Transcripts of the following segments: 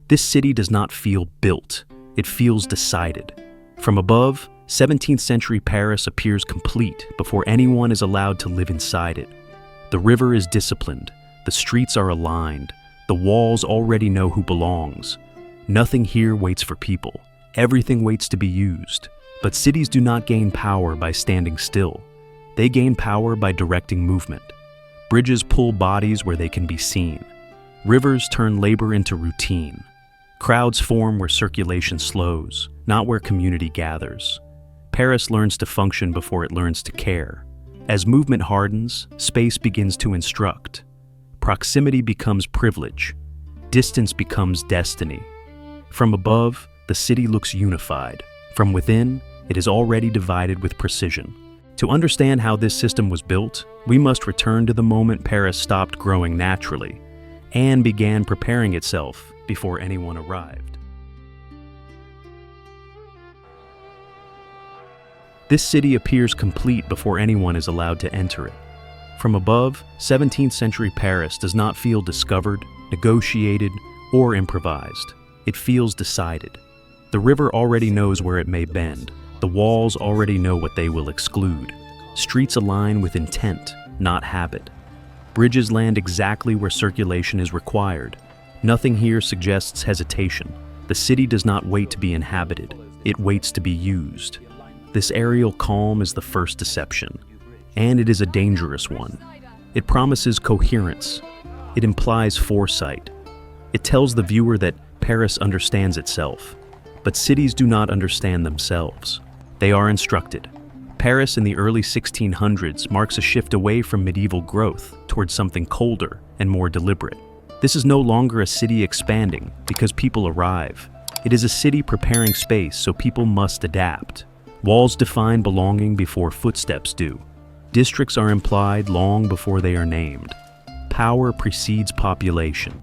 This city does not feel built, it feels decided. From above, 17th century Paris appears complete before anyone is allowed to live inside it. The river is disciplined, the streets are aligned, the walls already know who belongs. Nothing here waits for people, everything waits to be used. But cities do not gain power by standing still. They gain power by directing movement. Bridges pull bodies where they can be seen. Rivers turn labor into routine. Crowds form where circulation slows, not where community gathers. Paris learns to function before it learns to care. As movement hardens, space begins to instruct. Proximity becomes privilege. Distance becomes destiny. From above, the city looks unified. From within, it is already divided with precision. To understand how this system was built, we must return to the moment Paris stopped growing naturally and began preparing itself before anyone arrived. This city appears complete before anyone is allowed to enter it. From above, 17th century Paris does not feel discovered, negotiated, or improvised. It feels decided. The river already knows where it may bend. The walls already know what they will exclude. Streets align with intent, not habit. Bridges land exactly where circulation is required. Nothing here suggests hesitation. The city does not wait to be inhabited. It waits to be used. This aerial calm is the first deception, and it is a dangerous one. It promises coherence. It implies foresight. It tells the viewer that Paris understands itself. But cities do not understand themselves. They are instructed. Paris in the early 1600s marks a shift away from medieval growth towards something colder and more deliberate. This is no longer a city expanding because people arrive. It is a city preparing space so people must adapt. Walls define belonging before footsteps do. Districts are implied long before they are named. Power precedes population.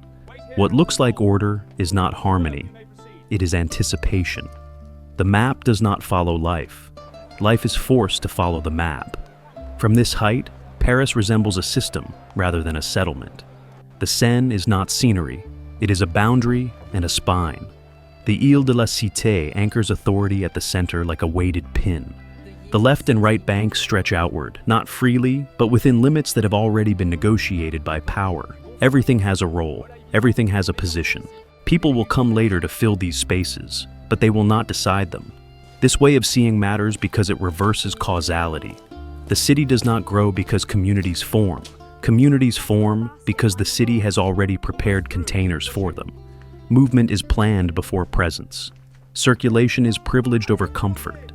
What looks like order is not harmony. It is anticipation. The map does not follow life. Life is forced to follow the map. From this height, Paris resembles a system rather than a settlement. The Seine is not scenery. It is a boundary and a spine. The Ile de la Cité anchors authority at the center like a weighted pin. The left and right banks stretch outward, not freely, but within limits that have already been negotiated by power. Everything has a role. Everything has a position. People will come later to fill these spaces, but they will not decide them. This way of seeing matters because it reverses causality. The city does not grow because communities form. Communities form because the city has already prepared containers for them. Movement is planned before presence. Circulation is privileged over comfort.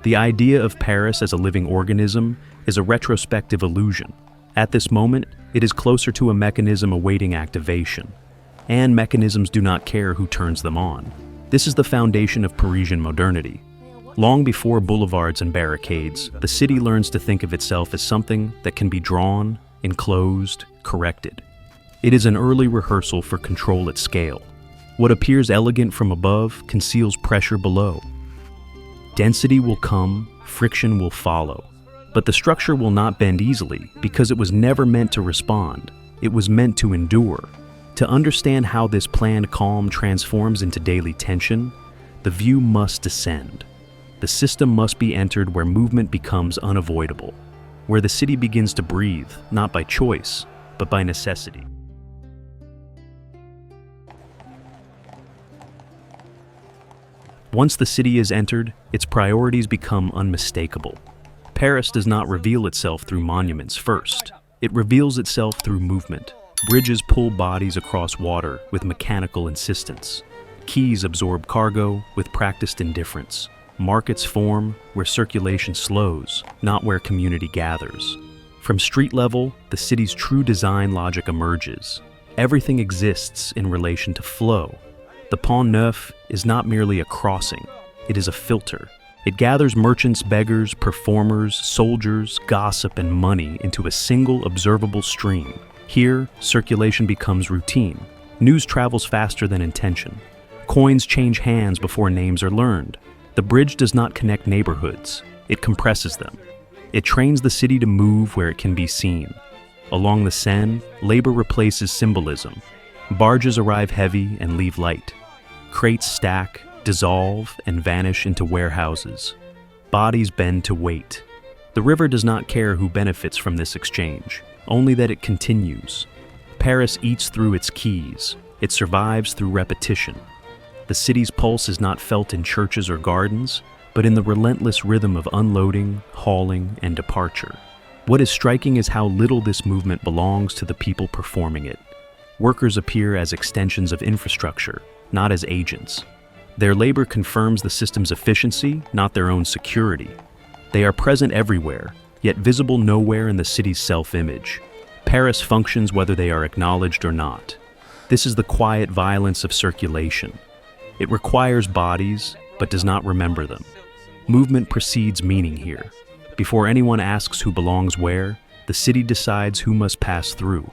The idea of Paris as a living organism is a retrospective illusion. At this moment, it is closer to a mechanism awaiting activation. And mechanisms do not care who turns them on. This is the foundation of Parisian modernity. Long before boulevards and barricades, the city learns to think of itself as something that can be drawn, enclosed, corrected. It is an early rehearsal for control at scale. What appears elegant from above conceals pressure below. Density will come, friction will follow. But the structure will not bend easily because it was never meant to respond. It was meant to endure. To understand how this planned calm transforms into daily tension, the view must descend. The system must be entered where movement becomes unavoidable, where the city begins to breathe, not by choice, but by necessity. Once the city is entered, its priorities become unmistakable. Paris does not reveal itself through monuments first. It reveals itself through movement. Bridges pull bodies across water with mechanical insistence. Quays absorb cargo with practiced indifference. Markets form where circulation slows, not where community gathers. From street level, the city's true design logic emerges. Everything exists in relation to flow. The Pont Neuf is not merely a crossing, it is a filter. It gathers merchants, beggars, performers, soldiers, gossip, and money into a single observable stream. Here, circulation becomes routine. News travels faster than intention. Coins change hands before names are learned. The bridge does not connect neighborhoods, it compresses them. It trains the city to move where it can be seen. Along the Seine, labor replaces symbolism. Barges arrive heavy and leave light. Crates stack, dissolve, and vanish into warehouses. Bodies bend to weight. The river does not care who benefits from this exchange, only that it continues. Paris eats through its quays. It survives through repetition. The city's pulse is not felt in churches or gardens, but in the relentless rhythm of unloading, hauling, and departure. What is striking is how little this movement belongs to the people performing it. Workers appear as extensions of infrastructure, not as agents. Their labor confirms the system's efficiency, not their own security. They are present everywhere, yet visible nowhere in the city's self-image. Paris functions whether they are acknowledged or not. This is the quiet violence of circulation. It requires bodies, but does not remember them. Movement precedes meaning here. Before anyone asks who belongs where, the city decides who must pass through.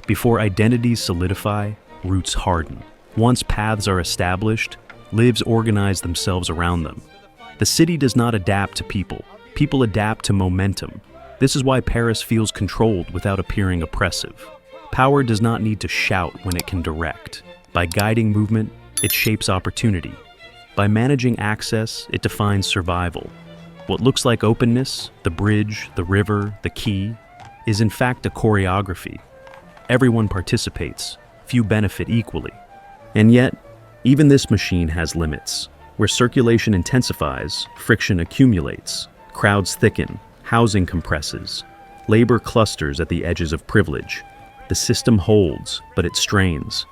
Before identities solidify, roots harden. Once paths are established, lives organize themselves around them. The city does not adapt to people. People adapt to momentum. This is why Paris feels controlled without appearing oppressive. Power does not need to shout when it can direct. By guiding movement, it shapes opportunity. By managing access, it defines survival. What looks like openness, the bridge, the river, the quay, is in fact a choreography. Everyone participates, few benefit equally. And yet, even this machine has limits. Where circulation intensifies, friction accumulates, crowds thicken, housing compresses, labor clusters at the edges of privilege. The system holds, but it strains.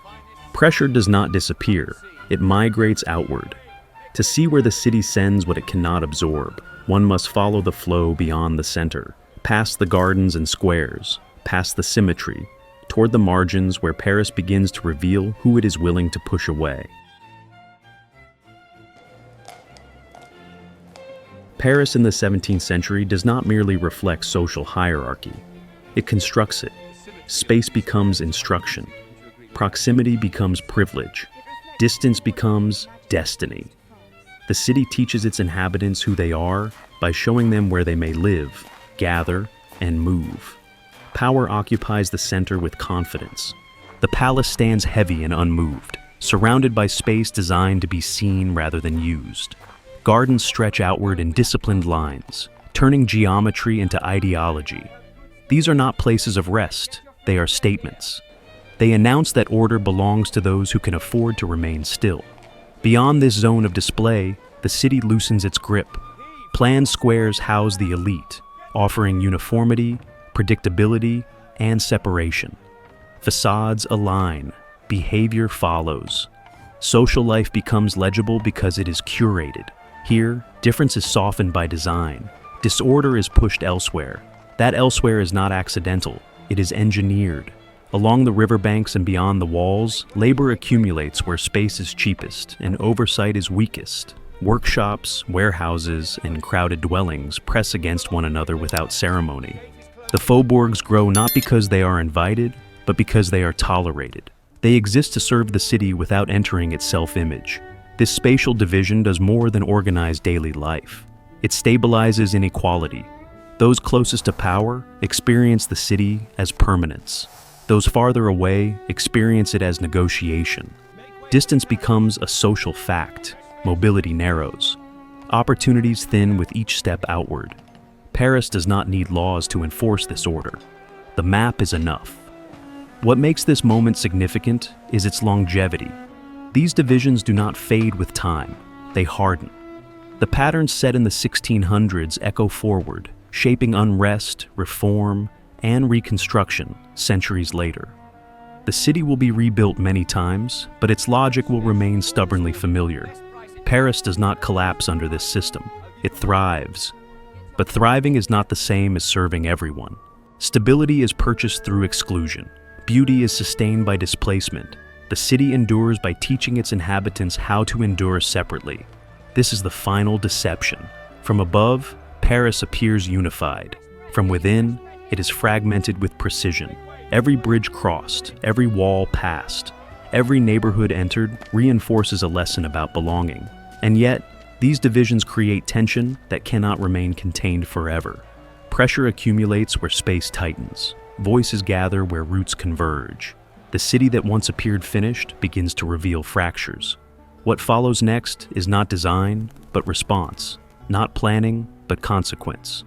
Pressure does not disappear, it migrates outward. To see where the city sends what it cannot absorb, one must follow the flow beyond the center, past the gardens and squares, past the symmetry, toward the margins where Paris begins to reveal who it is willing to push away. Paris in the 17th century does not merely reflect social hierarchy. It constructs it. Space becomes instruction. Proximity becomes privilege. Distance becomes destiny. The city teaches its inhabitants who they are by showing them where they may live, gather, and move. Power occupies the center with confidence. The palace stands heavy and unmoved, surrounded by space designed to be seen rather than used. Gardens stretch outward in disciplined lines, turning geometry into ideology. These are not places of rest, they are statements. They announce that order belongs to those who can afford to remain still. Beyond this zone of display, the city loosens its grip. Planned squares house the elite, offering uniformity, predictability, and separation. Facades align, behavior follows. Social life becomes legible because it is curated. Here, difference is softened by design. Disorder is pushed elsewhere. That elsewhere is not accidental, it is engineered. Along the riverbanks and beyond the walls, labor accumulates where space is cheapest and oversight is weakest. Workshops, warehouses, and crowded dwellings press against one another without ceremony. The faubourgs grow not because they are invited, but because they are tolerated. They exist to serve the city without entering its self-image. This spatial division does more than organize daily life. It stabilizes inequality. Those closest to power experience the city as permanence. Those farther away experience it as negotiation. Distance becomes a social fact. Mobility narrows. Opportunities thin with each step outward. Paris does not need laws to enforce this order. The map is enough. What makes this moment significant is its longevity. These divisions do not fade with time, they harden. The patterns set in the 1600s echo forward, shaping unrest, reform, and reconstruction centuries later. The city will be rebuilt many times, but its logic will remain stubbornly familiar. Paris does not collapse under this system, it thrives. But thriving is not the same as serving everyone. Stability is purchased through exclusion. Beauty is sustained by displacement. The city endures by teaching its inhabitants how to endure separately. This is the final deception. From above, Paris appears unified. From within, it is fragmented with precision. Every bridge crossed, every wall passed, every neighborhood entered reinforces a lesson about belonging. And yet, these divisions create tension that cannot remain contained forever. Pressure accumulates where space tightens. Voices gather where roots converge. The city that once appeared finished begins to reveal fractures. What follows next is not design, but response, not planning, but consequence.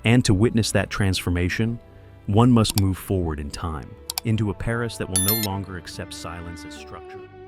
And to witness that transformation, one must move forward in time, into a Paris that will no longer accept silence as structure.